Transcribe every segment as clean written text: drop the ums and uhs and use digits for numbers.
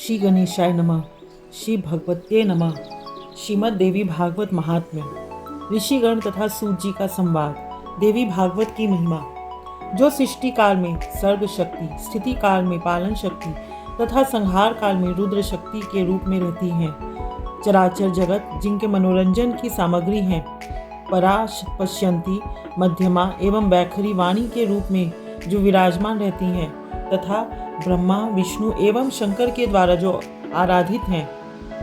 श्री गणेशाय नमः। श्री भगवते नमः। श्रीमद् देवी भागवत महात्म्य। ऋषिगण तथा सूत जी का संवाद। देवी भागवत की महिमा। जो सृष्टि काल में सर्ग शक्ति, स्थिति काल में पालन शक्ति तथा संहार काल में रुद्र शक्ति के रूप में रहती हैं। चराचर जगत जिनके मनोरंजन की सामग्री है, पराश पश्यंती, मध्यमा एवं वैखरी वाणी के रूप में जो विराजमान रहती हैं, तथा ब्रह्मा विष्णु एवं शंकर के द्वारा जो आराधित हैं,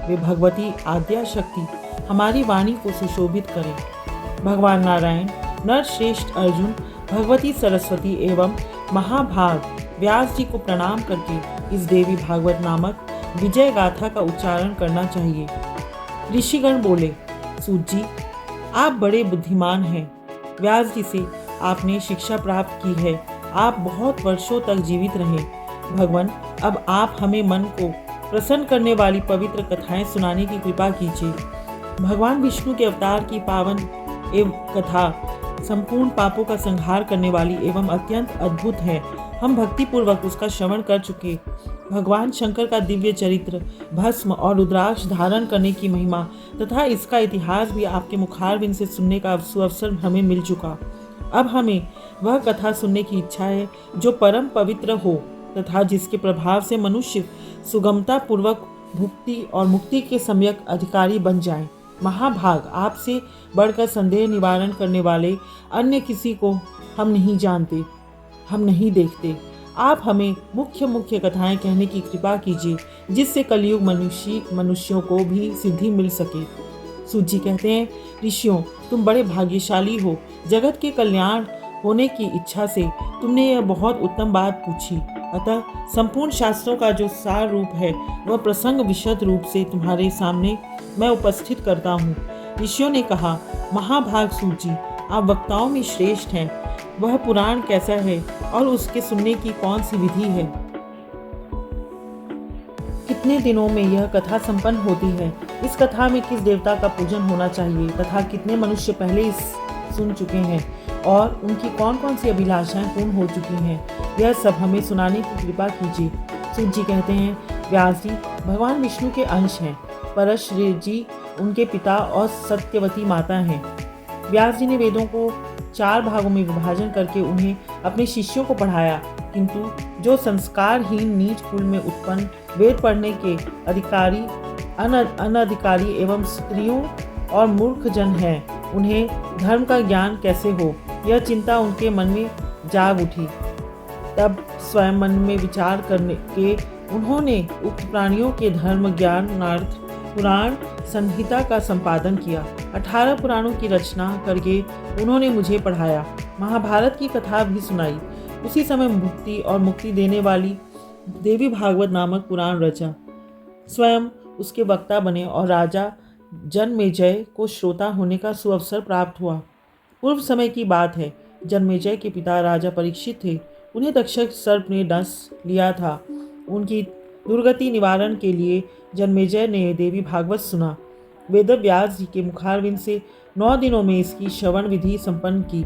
वे भगवती आद्या शक्ति हमारी वाणी को सुशोभित करें। भगवान नारायण, नर श्रेष्ठ अर्जुन, भगवती सरस्वती एवं महाभाग व्यास जी को प्रणाम करके इस देवी भागवत नामक विजय गाथा का उच्चारण करना चाहिए। ऋषिगण बोले, सूत जी, आप बड़े बुद्धिमान हैं। व्यास जी से आपने शिक्षा प्राप्त की है। आप बहुत वर्षों तक जीवित रहें। भगवान, अब आप हमें मन को प्रसन्न करने वाली पवित्र कथाएं सुनाने की कृपा कीजिए। भगवान विष्णु के अवतार की पावन एवं कथा संपूर्ण पापों का संहार करने वाली एवं अत्यंत अद्भुत है। हम भक्ति पूर्वक उसका श्रवण कर चुके। भगवान शंकर का दिव्य चरित्र, भस्म और रुद्राक्ष धारण करने की महिमा तथा इसका इतिहास भी आपके मुखारविंद से सुनने का सुअवसर हमें मिल चुका। अब हमें वह कथा सुनने की इच्छा है जो परम पवित्र हो तथा जिसके प्रभाव से मनुष्य सुगमता पूर्वक भुक्ति और मुक्ति के सम्यक अधिकारी बन जाए। महाभाग, आपसे बढ़कर संदेह निवारण करने वाले अन्य किसी को हम नहीं जानते, हम नहीं देखते। आप हमें मुख्य मुख्य कथाएं कहने की कृपा कीजिए, जिससे कलयुग मनुष्यों को भी सिद्धि मिल सके। सूत जी कहते हैं, ऋषियों, तुम बड़े भाग्यशाली हो। जगत के कल्याण होने की इच्छा से तुमने यह बहुत उत्तम बात पूछी। अतः संपूर्ण शास्त्रों का जो सार रूप है, वह प्रसंग विशद रूप से तुम्हारे सामने मैं उपस्थित करता हूँ। ऋषियों ने कहा, महाभाग सूत जी, आप वक्ताओं में श्रेष्ठ हैं। वह पुराण कैसा है और उसके सुनने की कौन सी विधि है? कितने दिनों में यह कथा संपन्न होती है? इस कथा में किस देवता का पूजन होना चाहिए तथा कितने मनुष्य पहले इस सुन चुके हैं और उनकी कौन कौन सी अभिलाषाएं पूर्ण हो चुकी हैं? यह सब हमें सुनाने की कृपा कीजिए। सूत जी कहते हैं, व्यास जी भगवान विष्णु के अंश हैं। परश्री जी उनके पिता और सत्यवती माता हैं। व्यास जी ने वेदों को 4 भागों में विभाजन करके उन्हें अपने शिष्यों को पढ़ाया, किंतु जो संस्कारहीन नीच कुल में उत्पन्न वेद पढ़ने के अधिकारी अनधिकारी एवं स्त्रियों और मूर्ख जन हैं, उन्हें धर्म का ज्ञान कैसे हो? यह चिंता उनके मन में जाग उठी। तब स्वयं मन में विचार करने के उन्होंने उक्त प्राणियों के धर्म ज्ञानार्थ पुराण संहिता का संपादन किया। 18 पुराणों की रचना करके उन्होंने मुझे पढ़ाया। महाभारत की कथा भी सुनाई। उसी समय मुक्ति और मुक्ति देने वाली देवी भागवत नामक पुराण रचा। स्वयं उसके वक्ता बने और राजा जनमेजय को श्रोता होने का सुअवसर प्राप्त हुआ। पूर्व समय की बात है। जनमेजय के पिता राजा परीक्षित थे। उन्हें तक्षक सर्प ने डस लिया था। उनकी दुर्गति निवारण के लिए जनमेजय ने देवी भागवत सुना। वेद व्यास जी के मुखारविंद से 9 दिनों में इसकी श्रवण विधि संपन्न की।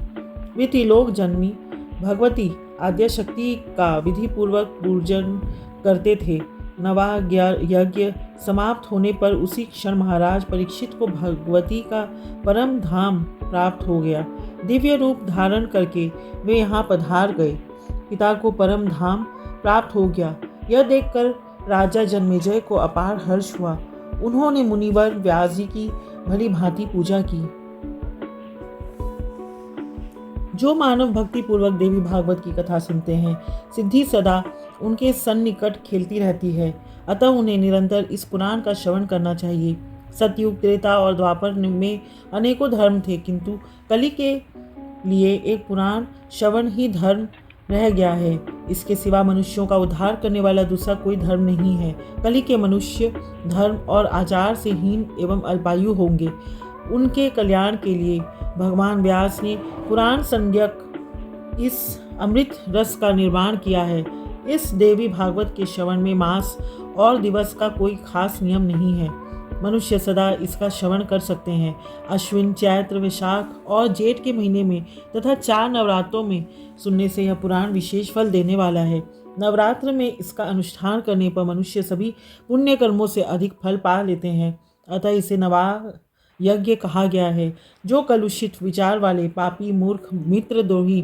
वे त्रिलोक जन्मी भगवती आद्या शक्ति का विधि पूर्वक पूजन करते थे। नवा यज्ञ समाप्त होने पर उसी क्षण महाराज परीक्षित को भगवती का परम धाम प्राप्त हो गया। दिव्य रूप धारण करके वे यहाँ पधार गए। पिता को परम धाम प्राप्त हो गया। यह देखकर राजा जनमेजय को अपार हर्ष हुआ। उन्होंने मुनिवर व्यास जी की भली भांति पूजा की। जो मानव भक्ति पूर्वक देवी भागवत की कथा सुनते हैं, सिद्धि सदा उनके सन्निकट खेलती रहती है। अतः उन्हें निरंतर इस पुराण का श्रवण करना चाहिए। सतयुग, त्रेता और द्वापर में अनेकों धर्म थे, किंतु कलि के लिए एक पुराण श्रवण ही धर्म रह गया है। इसके सिवा मनुष्यों का उद्धार करने वाला दूसरा कोई धर्म नहीं है। कलि के मनुष्य धर्म और आचार से हीन एवं अल्पायु होंगे। उनके कल्याण के लिए भगवान व्यास ने पुराण संज्ञक इस अमृत रस का निर्माण किया है। इस देवी भागवत के श्रवण में मास और दिवस का कोई खास नियम नहीं है। मनुष्य सदा इसका श्रवण कर सकते हैं। अश्विन, चैत्र, वैशाख और जेठ के महीने में तथा 4 नवरात्रों में सुनने से यह पुराण विशेष फल देने वाला है। नवरात्र में इसका अनुष्ठान करने पर मनुष्य सभी पुण्य कर्मों से अधिक फल पा लेते हैं। अतः इसे नवा यज्ञ कहा गया है। जो कलुषित विचार वाले, पापी, मूर्ख, मित्रद्रोही,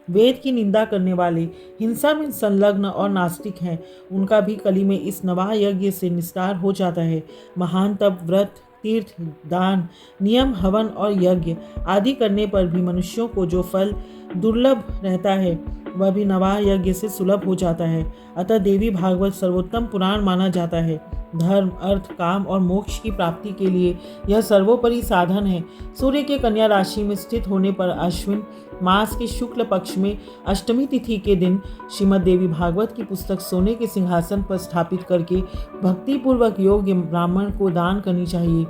वेद की निंदा करने वाले, हिंसा में संलग्न और नास्तिक हैं, उनका भी कली में इस नवाह यज्ञ से निस्तार हो जाता है। महान तप, व्रत, तीर्थ, दान, नियम, हवन और यज्ञ आदि करने पर भी मनुष्यों को जो फल दुर्लभ रहता है वह भी नवाह यज्ञ से सुलभ हो जाता है। अतः देवी भागवत सर्वोत्तम पुराण माना जाता है। धर्म, अर्थ, काम और मोक्ष की प्राप्ति के लिए यह सर्वोपरि साधन है। सूर्य के कन्या राशि में स्थित होने पर अश्विन मास के शुक्ल पक्ष में अष्टमी तिथि के दिन श्रीमद् देवी भागवत की पुस्तक सोने के सिंहासन पर स्थापित करके भक्तिपूर्वक योग्य ब्राह्मण को दान करनी चाहिए।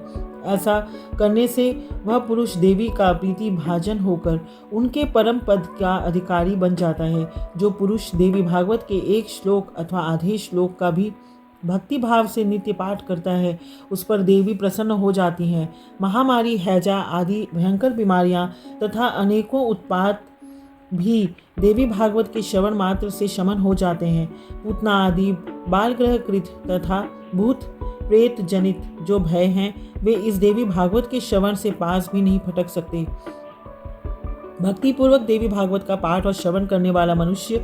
ऐसा करने से वह पुरुष देवी का प्रीति भाजन होकर उनके परम पद का अधिकारी बन जाता है। जो पुरुष देवी भागवत के एक श्लोक अथवा आधे श्लोक का भी भक्ति भाव से नित्य पाठ करता है, उस पर देवी प्रसन्न हो जाती हैं। महामारी, हैजा आदि भयंकर बीमारियां तथा अनेकों उत्पात भी देवी भागवत के श्रवण मात्र से शमन हो जाते हैं। पूतना आदि बालग्रह कृत तथा भूत प्रेत जनित जो भय हैं, वे इस देवी भागवत के श्रवण से पास भी नहीं फटक सकते। भक्तिपूर्वक देवी भागवत का पाठ और श्रवण करने वाला मनुष्य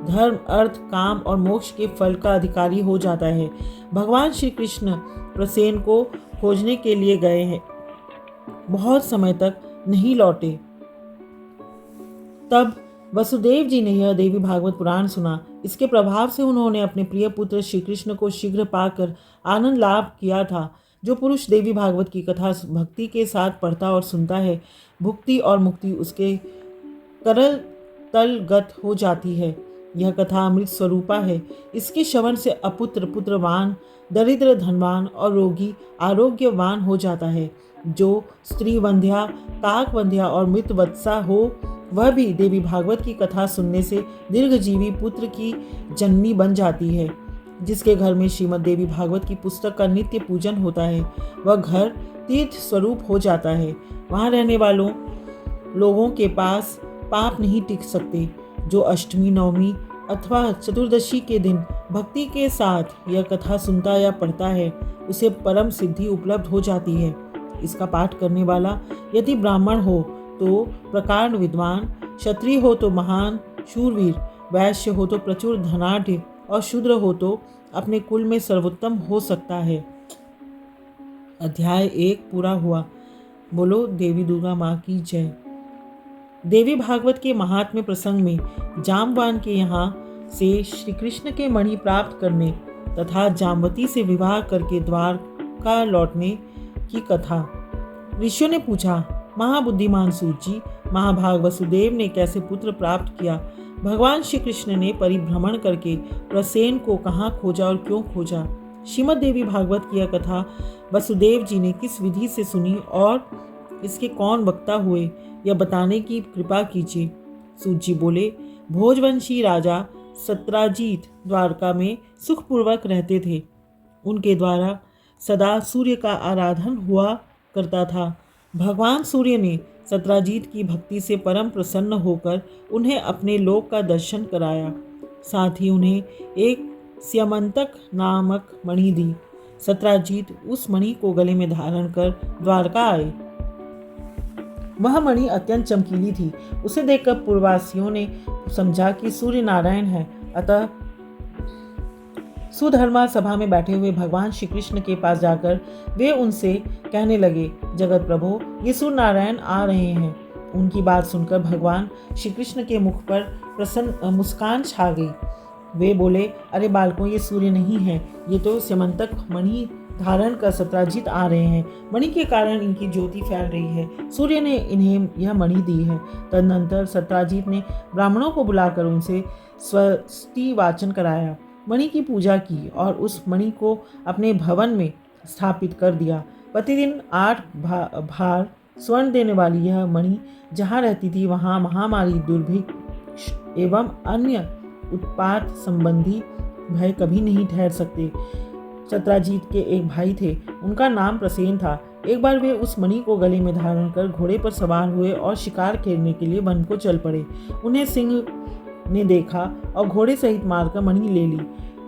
धर्म, अर्थ, काम और मोक्ष के फल का अधिकारी हो जाता है। भगवान श्री कृष्ण प्रसेन को खोजने के लिए गए हैं, बहुत समय तक नहीं लौटे। तब वसुदेव जी ने यह देवी भागवत पुराण सुना। इसके प्रभाव से उन्होंने अपने प्रिय पुत्र श्री कृष्ण को शीघ्र पाकर आनंद लाभ किया था। जो पुरुष देवी भागवत की कथा भक्ति के साथ पढ़ता और सुनता है, भुक्ति और मुक्ति उसके करल तलगत हो जाती है। यह कथा अमृत स्वरूपा है। इसके श्रवण से अपुत्र पुत्रवान, दरिद्र धनवान और रोगी आरोग्यवान हो जाता है। जो स्त्री वंध्या, काक वंध्या और मृत वत्सा हो, वह भी देवी भागवत की कथा सुनने से दीर्घजीवी पुत्र की जननी बन जाती है। जिसके घर में श्रीमद् देवी भागवत की पुस्तक का नित्य पूजन होता है, वह घर तीर्थ स्वरूप हो जाता है। वहाँ रहने वालों लोगों के पास पाप नहीं टिक सकते। जो अष्टमी, नवमी अथवा चतुर्दशी के दिन भक्ति के साथ यह कथा सुनता या पढ़ता है, उसे परम सिद्धि उपलब्ध हो जाती है। इसका पाठ करने वाला यदि ब्राह्मण हो तो प्रकांड विद्वान, क्षत्रिय हो तो महान शूरवीर, वैश्य हो तो प्रचुर धनाढ्य और शूद्र हो तो अपने कुल में सर्वोत्तम हो सकता है। अध्याय 1 पूरा हुआ। बोलो देवी दुर्गा माँ की जय। देवी भागवत के महात्म्य प्रसंग में जामवान के यहाँ से श्री कृष्ण के मणि प्राप्त करने तथा जामवती से विवाह करके द्वारका लौटने की कथा। ऋषियों ने पूछा, महाबुद्धिमान सूत जी, महाभाग वसुदेव ने कैसे पुत्र प्राप्त किया? भगवान श्री कृष्ण ने परिभ्रमण करके प्रसेन को कहाँ खोजा और क्यों खोजा? श्रीमद् देवी भागवत की यह कथा वसुदेव जी ने किस विधि से सुनी और इसके कौन वक्ता हुए, यह बताने की कृपा कीजिए। सूत जी बोले, भोजवंशी राजा सत्राजीत द्वारका में सुखपूर्वक रहते थे। उनके द्वारा सदा सूर्य का आराधन हुआ करता था। भगवान सूर्य ने सत्राजीत की भक्ति से परम प्रसन्न होकर उन्हें अपने लोक का दर्शन कराया। साथ ही उन्हें एक स्यमंतक नामक मणि दी। सत्राजीत उस मणि को गले में धारण कर द्वारका आए। वह मणि अत्यंत चमकीली थी। उसे देखकर पूर्ववासियों ने समझा कि सूर्य नारायण है। अतः सुधर्मा सभा में बैठे हुए भगवान श्री कृष्ण के पास जाकर वे उनसे कहने लगे, जगत प्रभु, ये सूर्य नारायण आ रहे हैं। उनकी बात सुनकर भगवान श्री कृष्ण के मुख पर प्रसन्न मुस्कान छा गई। वे बोले, अरे बालकों, ये सूर्य नहीं है, ये तो स्यमंतक मणि धारण कर सत्राजीत आ रहे हैं। मणि के कारण इनकी ज्योति फैल रही है। सूर्य ने इन्हें यह मणि दी है। तदनंतर सत्राजीत ने ब्राह्मणों को बुलाकर उनसे स्वस्ति वाचन कराया, मणि की पूजा की और उस मणि को अपने भवन में स्थापित कर दिया। प्रतिदिन 8 भार स्वर्ण देने वाली यह मणि जहाँ रहती थी, वहाँ महामारी, दुर्भिक्ष एवं अन्य उत्पात संबंधी भय कभी नहीं ठहर सकते। सत्राजीत के एक भाई थे, उनका नाम प्रसेन था। एक बार वे उस मणि को गले में धारण कर घोड़े पर सवार हुए और शिकार खेलने के लिए वन को चल पड़े। उन्हें सिंह ने देखा और घोड़े सहित मारकर मणि ले ली।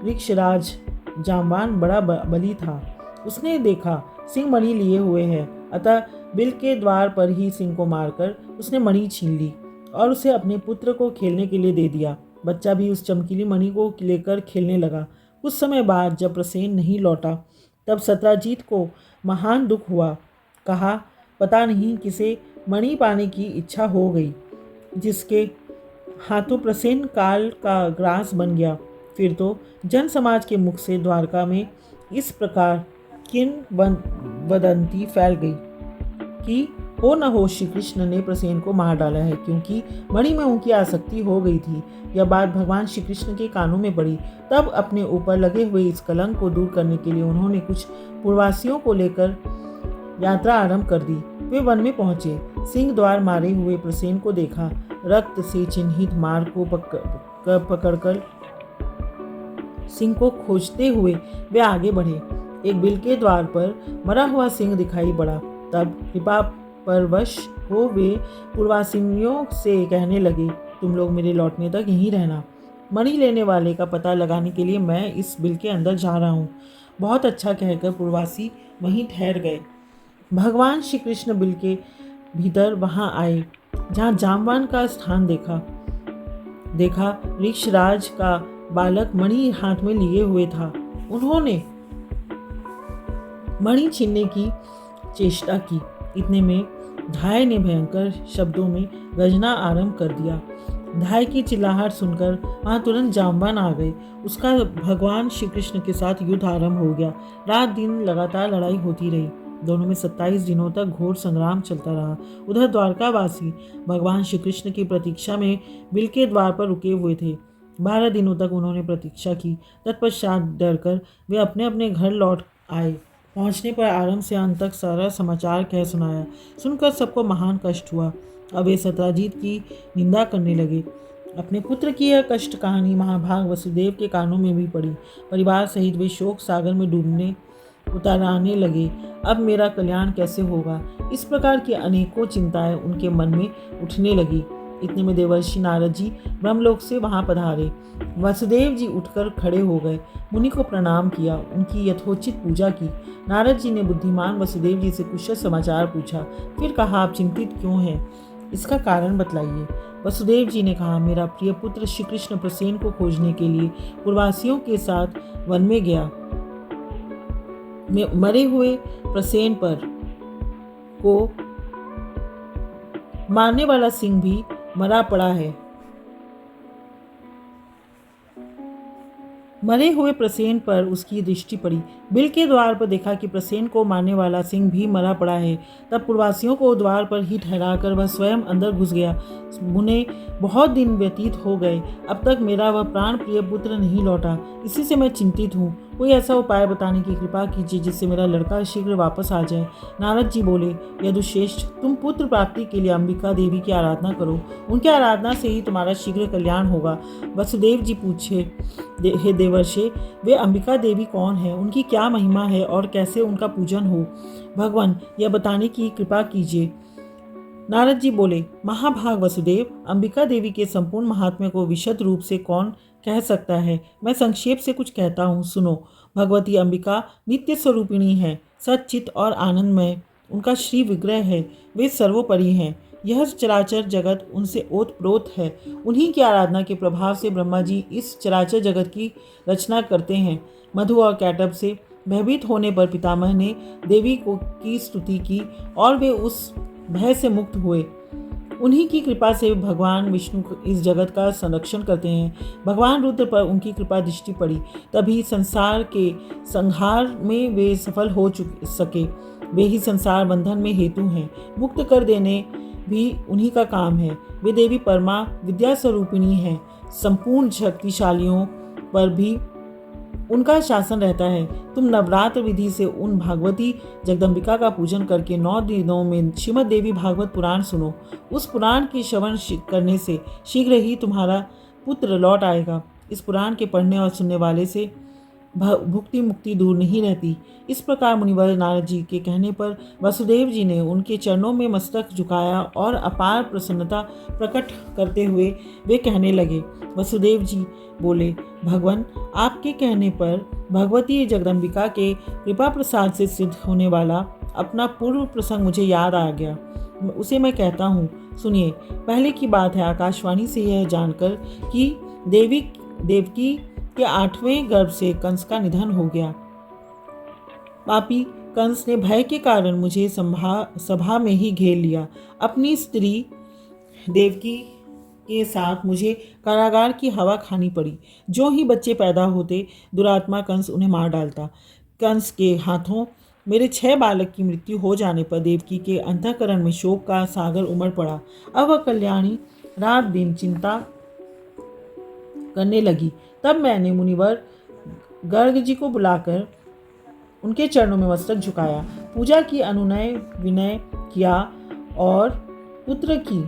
ऋक्षराज जाम्बान बड़ा बली था। उसने देखा सिंह मणि लिए हुए है, अतः बिल के द्वार पर ही सिंह को मारकर उसने मणि छीन ली और उसे अपने पुत्र को खेलने के लिए दे दिया। बच्चा भी उस चमकीली मणि को लेकर खेलने लगा। कुछ समय बाद जब प्रसेन नहीं लौटा तब सत्राजीत को महान दुख हुआ। कहा, पता नहीं किसे मणि पाने की इच्छा हो गई, जिसके हाथों प्रसेन काल का ग्रास बन गया। फिर तो जन समाज के मुख से द्वारका में इस प्रकार किंवदंती फैल गई कि हो न हो श्री कृष्ण ने प्रसेन को मार डाला है, क्योंकि मणि में उनकी आसक्ति हो गई थी। यह बात भगवान श्री कृष्ण के कानों में पड़ी। तब अपने ऊपर लगे हुए इस कलंक को दूर करने के लिए उन्होंने कुछ पूर्ववासियों को लेकर यात्रा आरंभ कर दी। वे वन में पहुंचे। सिंह द्वार मारे हुए प्रसेन को देखा। रक्त से चिन्हित मार्ग को पकड़कर सिंह को खोजते हुए वे आगे बढ़े। एक बिल के द्वार पर मरा हुआ सिंह दिखाई पड़ा। तब कृपा परवश हो वे पूर्ववासियों से कहने लगे, तुम लोग मेरे लौटने तक यहीं रहना। मणि लेने वाले का पता लगाने के लिए मैं इस बिल के अंदर जा रहा हूँ। बहुत अच्छा कहकर पूर्ववासी वहीं ठहर गए। भगवान श्री कृष्ण बिल के भीतर वहां आए जहाँ जाम्बान का स्थान देखा ऋक्षराज का बालक मणि हाथ में लिए हुए था। उन्होंने मणि छीनने की चेष्टा की। इतने में धाय ने भयंकर शब्दों में गरजना आरंभ कर दिया। धाय की चिल्लाहट सुनकर वहां तुरंत जाम्बान आ गए। उसका भगवान श्री कृष्ण के साथ युद्ध आरंभ हो गया। रात दिन लगातार लड़ाई होती रही। दोनों में 27 दिनों तक घोर संग्राम चलता रहा। उधर द्वारकावासी भगवान श्री कृष्ण की प्रतीक्षा में बिल के द्वार पर रुके हुए थे। 12 दिनों तक उन्होंने प्रतीक्षा की। तत्पश्चात डरकर वे अपने अपने घर लौट आए। पहुंचने पर आरंभ से अंत तक सारा समाचार कह सुनाया। सुनकर सबको महान कष्ट हुआ। अब वे सत्राजीत की निंदा करने लगे। अपने पुत्र की यह कष्ट कहानी महाभाग वसुदेव के कानों में भी पड़ी। परिवार सहित वे शोक सागर में डूबने उतारने लगे। अब मेरा कल्याण कैसे होगा, इस प्रकार की अनेकों चिंताएं उनके मन में उठने लगी। इतने में देवर्षि नारद जी ब्रह्मलोक से वहां पधारे। वसुदेव जी उठकर खड़े हो गए, मुनि को प्रणाम किया, उनकी यथोचित पूजा की। नारद जी ने बुद्धिमान वसुदेव जी से कुशल समाचार पूछा। फिर कहा, आप चिंतित क्यों हैं, इसका कारण बतलाइए। वसुदेव जी ने कहा, मेरा प्रिय पुत्र श्री कृष्ण प्रसेन को खोजने के लिए पूर्ववासियों के साथ वन में गया। मरे हुए प्रसेन पर को मारने वाला सिंह भी मरा पड़ा है। मरे हुए प्रसेन पर उसकी दृष्टि पड़ी। बिल के द्वार पर देखा कि प्रसेन को मारने वाला सिंह भी मरा पड़ा है। तब पूर्ववासियों को द्वार पर ही ठहराकर वह स्वयं अंदर घुस गया। मुने बहुत दिन व्यतीत हो गए, अब तक मेरा वह प्राण प्रिय पुत्र नहीं लौटा। इसी से मैं चिंतित हूँ। कोई ऐसा उपाय बताने की कृपा कीजिए जिससे मेरा लड़का शीघ्र वापस आ जाए। नारद जी बोले, यदुश्रेष्ठ, तुम पुत्र प्राप्ति के लिए अंबिका देवी की आराधना करो। उनकी आराधना से ही तुम्हारा शीघ्र कल्याण होगा। वसुदेव जी पूछे, हे देवर्षे, वे अंबिका देवी कौन है, उनकी क्या महिमा है और कैसे उनका पूजन हो? भगवान, यह बताने की कृपा कीजिए। नारद जी बोले, महाभाग वसुदेव, अंबिका देवी के संपूर्ण महात्म्य को विशद रूप से कौन कह सकता है। मैं संक्षेप से कुछ कहता हूँ, सुनो। भगवती अंबिका नित्य स्वरूपिणी है, सच्चित और आनंदमय उनका श्री विग्रह है। वे सर्वोपरि हैं। यह चराचर जगत उनसे ओतप्रोत है। उन्हीं की आराधना के प्रभाव से ब्रह्मा जी इस चराचर जगत की रचना करते हैं। मधु और कैटब से भयभीत होने पर पितामह ने देवी की स्तुति की और वे उस भय से मुक्त हुए। उन्हीं की कृपा से भगवान विष्णु इस जगत का संरक्षण करते हैं। भगवान रुद्र पर उनकी कृपा दृष्टि पड़ी, तभी संसार के संहार में वे सफल हो सके। वे ही संसार बंधन में हेतु हैं। मुक्त कर देने भी उन्हीं का काम है। वे देवी परमा विद्या स्वरूपिणी हैं। संपूर्ण शक्तिशालियों पर भी उनका शासन रहता है। तुम नवरात्र विधि से उन भागवती जगदम्बिका का पूजन करके 9 दिनों में श्रीमद देवी भागवत पुराण सुनो। उस पुराण की श्रवण करने से शीघ्र ही तुम्हारा पुत्र लौट आएगा। इस पुराण के पढ़ने और सुनने वाले से भुक्ति मुक्ति दूर नहीं रहती। इस प्रकार मुनिवर नारद जी के कहने पर वसुदेव जी ने उनके चरणों में मस्तक झुकाया और अपार प्रसन्नता प्रकट करते हुए वे कहने लगे। वसुदेव जी बोले, भगवान, आपके कहने पर भगवती जगदम्बिका के कृपा प्रसाद से सिद्ध होने वाला अपना पूर्व प्रसंग मुझे याद आ गया। उसे मैं कहता हूँ, सुनिए। पहले की बात है, आकाशवाणी से यह जानकर कि देवकी के 8वें गर्भ से कंस का निधन हो गया। पापी कंस ने भय के कारण मुझे सभा में ही घेर लिया। अपनी स्त्री देवकी के साथ मुझे कारागार की हवा खानी पड़ी। जो ही बच्चे पैदा होते, दुरात्मा कंस उन्हें मार डालता। कंस के हाथों मेरे 6 बालक की मृत्यु हो जाने पर देवकी के अंतःकरण में शोक का सागर उमड़ पड़ा। अब वह कल्याणी रात दिन चिंता करने लगी। तब मैंने मुनिवर गर्ग जी को बुलाकर उनके चरणों में मस्तक झुकाया, पूजा की, अनुनय विनय किया और पुत्र की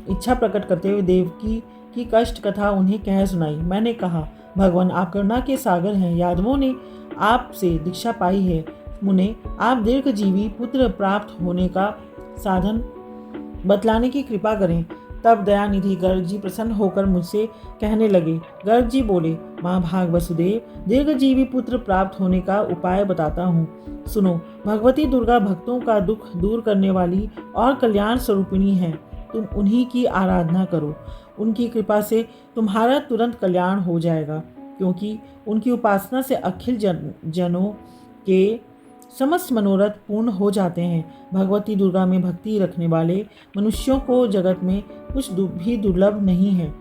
इच्छा प्रकट करते हुए देवकी की कष्ट कथा उन्हें कह सुनाई। मैंने कहा, भगवान, आप करुणा के सागर हैं। यादवों ने आपसे दीक्षा पाई है। मुने, आप दीर्घजीवी पुत्र प्राप्त होने का साधन बतलाने की कृपा करें। तब दयानिधि गर्ग जी प्रसन्न होकर मुझसे कहने लगे। गर्ग जी बोले, महाभाग वसुदेव, दीर्घजीवी पुत्र प्राप्त होने का उपाय बताता हूँ। सुनो। भगवती दुर्गा भक्तों का दुख दूर करने वाली और कल्याण स्वरूपिणी है। तुम उन्हीं की आराधना करो। उनकी कृपा से तुम्हारा तुरंत कल्याण हो जाएगा, क्योंकि उनकी उपासना से अखिल जनों के समस्त मनोरथ पूर्ण हो जाते हैं। भगवती दुर्गा में भक्ति रखने वाले मनुष्यों को जगत में कुछ भी दुर्लभ नहीं है।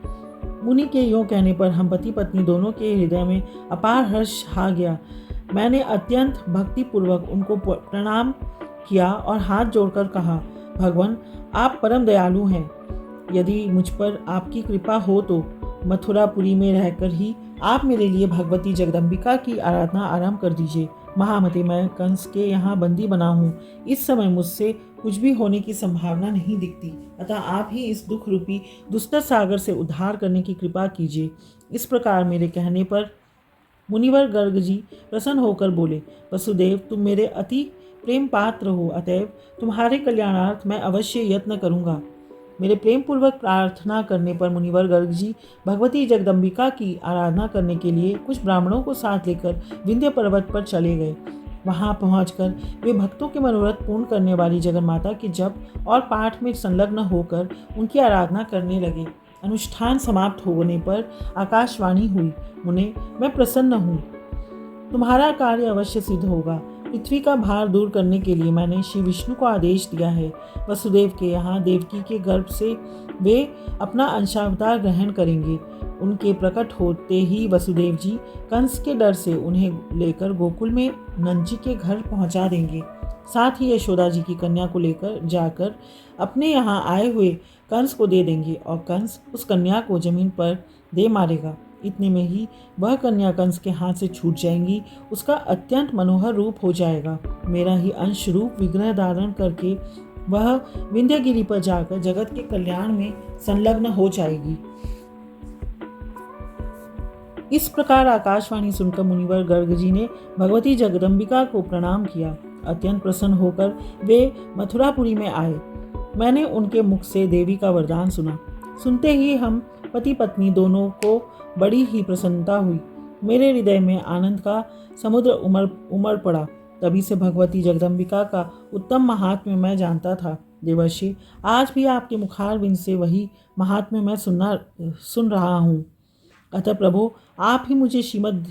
मुनि के यों कहने पर हम पति पत्नी दोनों के हृदय में अपार हर्ष छा गया। मैंने अत्यंत भक्तिपूर्वक उनको प्रणाम किया और हाथ जोड़कर कहा, भगवान, आप परम दयालु हैं। यदि मुझ पर आपकी कृपा हो तो मथुरापुरी में रहकर ही आप मेरे लिए भगवती जगदम्बिका की आराधना आरंभ कर दीजिए। महामते, मैं कंस के यहाँ बंदी बना हूँ। इस समय मुझसे कुछ भी होने की संभावना नहीं दिखती, अतः आप ही इस दुख रूपी दुस्तर सागर से उद्धार करने की कृपा कीजिए। इस प्रकार मेरे कहने पर मुनिवर गर्ग जी प्रसन्न होकर बोले, वसुदेव, तुम मेरे अति प्रेम पात्र हो, अतएव तुम्हारे कल्याणार्थ मैं अवश्य यत्न करूँगा। मेरे प्रेम पूर्वक प्रार्थना करने पर मुनिवर गर्ग जी भगवती जगदम्बिका की आराधना करने के लिए कुछ ब्राह्मणों को साथ लेकर विंध्य पर्वत पर चले गए। वहां पहुंचकर वे भक्तों के मनोरथ पूर्ण करने वाली जगन्माता के जप और पाठ में संलग्न होकर उनकी आराधना करने लगे। अनुष्ठान समाप्त होने पर आकाशवाणी हुई, मुने, मैं प्रसन्न हूँ। तुम्हारा कार्य अवश्य सिद्ध होगा। पृथ्वी का भार दूर करने के लिए मैंने श्री विष्णु को आदेश दिया है। वसुदेव के यहाँ देवकी के गर्भ से वे अपना अंशावतार ग्रहण करेंगे। उनके प्रकट होते ही वसुदेव जी कंस के डर से उन्हें लेकर गोकुल में नंद के घर पहुंचा देंगे। साथ ही यशोदा जी की कन्या को लेकर जाकर अपने यहाँ आए हुए कंस को दे देंगे और कंस उस कन्या को जमीन पर दे मारेगा। इतने में ही वह कन्या कंस के हाथ से छूट जाएंगी। उसका अत्यंत मनोहर रूप हो जाएगा। मेरा ही अंश रूप विग्रह धारण करके वह विंध्यगिरी पर जाकर जगत के कल्याण में संलग्न हो जाएगी। इस प्रकार आकाशवाणी सुनकर मुनिवर गर्ग जी ने भगवती जगदम्बिका को प्रणाम किया। अत्यंत प्रसन्न होकर वे मथुरापुरी में आए। मैंने उनके मुख से देवी का वरदान सुना। सुनते ही हम पति पत्नी दोनों को बड़ी ही प्रसन्नता हुई। मेरे हृदय में आनंद का समुद्र उमड़ पड़ा। तभी से भगवती जगदम्बिका का उत्तम महात्म्य मैं जानता था। देवर्षि, आज भी आपके मुखारविंद से वही महात्म्य मैं सुन रहा हूँ। अतः प्रभु, आप ही मुझे श्रीमद्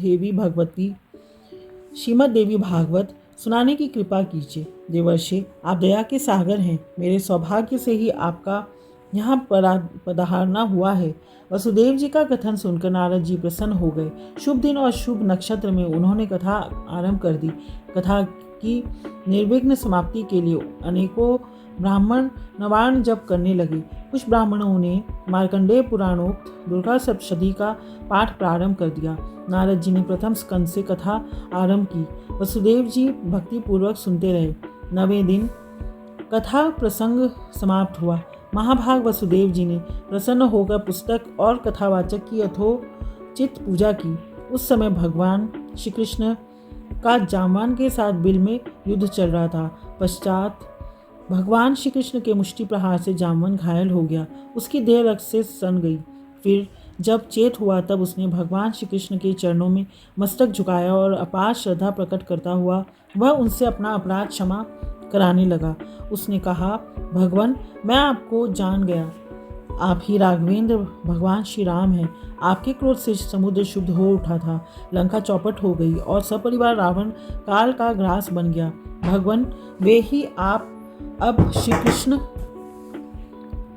देवी भागवत सुनाने की कृपा कीजिए। देवर्षि, आप दया के सागर हैं। मेरे सौभाग्य से ही आपका यहाँ पधारना हुआ है। वसुदेव जी का कथन सुनकर नारद जी प्रसन्न हो गए। शुभ दिन और शुभ नक्षत्र में उन्होंने कथा आरंभ कर दी। कथा की निर्विघ्न समाप्ति के लिए अनेकों ब्राह्मण नवार्ण जप करने लगे। कुछ ब्राह्मणों ने मार्कंडेय पुराणोक्त दुर्गा सप्तशती का पाठ प्रारंभ कर दिया। नारद जी ने प्रथम स्कंद से कथा आरंभ की। वसुदेव जी भक्तिपूर्वक सुनते रहे। 9वें दिन कथा प्रसंग समाप्त हुआ। महाभाग वसुदेव जी ने प्रसन्न होकर पुस्तक और कथावाचक की यथोचित पूजा की। उस समय भगवान श्री कृष्ण का जामवान के साथ बिल में युद्ध चल रहा था। पश्चात भगवान श्री कृष्ण के मुष्टि प्रहार से जामवन घायल हो गया, उसकी देह रक्त से सन गई। फिर जब चेत हुआ तब उसने भगवान श्री कृष्ण के चरणों में मस्तक झुकाया और अपार श्रद्धा प्रकट करता हुआ वह उनसे अपना अपराध क्षमा कराने लगा। उसने कहा, भगवान, मैं आपको जान गया, आप ही राघवेंद्र भगवान श्री राम हैं। आपके क्रोध से समुद्र शुद्ध हो उठा था, लंका चौपट हो गई और सपरिवार रावण काल का ग्रास बन गया। भगवान, वे ही आप अब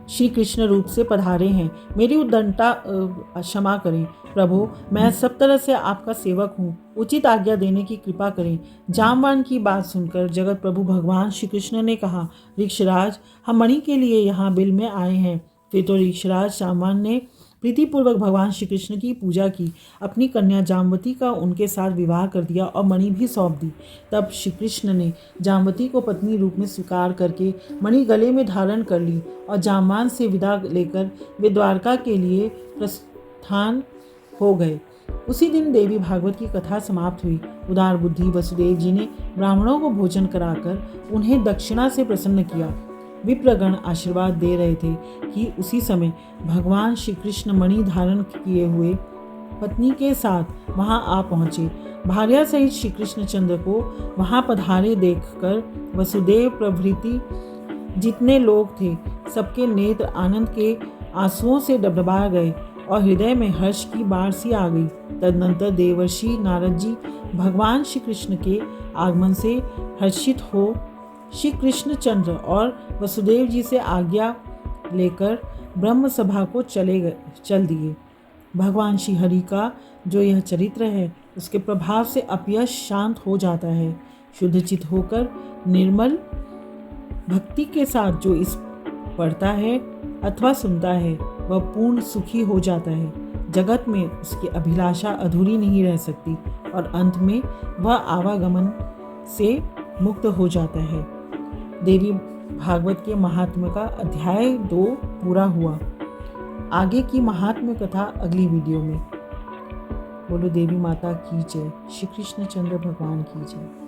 श्री कृष्ण रूप से पधारे हैं। मेरी उद्दंडता क्षमा करें प्रभु, मैं सब तरह से आपका सेवक हूँ, उचित आज्ञा देने की कृपा करें। जामवान की बात सुनकर जगत प्रभु भगवान श्री कृष्ण ने कहा, ऋक्षराज, हम मणि के लिए यहाँ बिल में आए हैं। फिर तो ऋक्षराज जामवान ने प्रीतिपूर्वक भगवान श्री कृष्ण की पूजा की, अपनी कन्या जामवती का उनके साथ विवाह कर दिया और मणि भी सौंप दी। तब श्री कृष्ण ने जामवती को पत्नी रूप में स्वीकार करके मणि गले में धारण कर ली और जामवान से विदा लेकर वे द्वारका के लिए प्रस्थान हो गए। उसी दिन देवी भागवत की कथा समाप्त हुई। उदार बुद्धि वसुदेव जी ने ब्राह्मणों को भोजन कराकर उन्हें दक्षिणा से प्रसन्न किया। विप्रगण आशीर्वाद दे रहे थे कि उसी समय भगवान श्री कृष्ण मणि धारण किए हुए पत्नी के साथ वहां आ पहुंचे। भार्या सहित श्री कृष्ण चंद्र को वहां पधारे देखकर वसुदेव प्रभृति जितने लोग थे सबके नेत्र आनंद के आंसुओं से डबडबा गए और हृदय में हर्ष की बाढ़ सी आ गई। तदनंतर देवर्षि नारद जी भगवान श्री कृष्ण के आगमन से हर्षित हो श्री कृष्ण चंद्र और वसुदेव जी से आज्ञा लेकर ब्रह्म सभा को चल दिए। भगवान श्री हरि का जो यह चरित्र है उसके प्रभाव से अपयश शांत हो जाता है। शुद्ध चित होकर निर्मल भक्ति के साथ जो इस पढ़ता है अथवा सुनता है वह पूर्ण सुखी हो जाता है। जगत में उसकी अभिलाषा अधूरी नहीं रह सकती और अंत में वह आवागमन से मुक्त हो जाता है। देवी भागवत के महात्म्य का अध्याय 2 पूरा हुआ। आगे की महात्म्य कथा अगली वीडियो में। बोलो देवी माता की जय, श्री कृष्ण चंद्र भगवान की जय।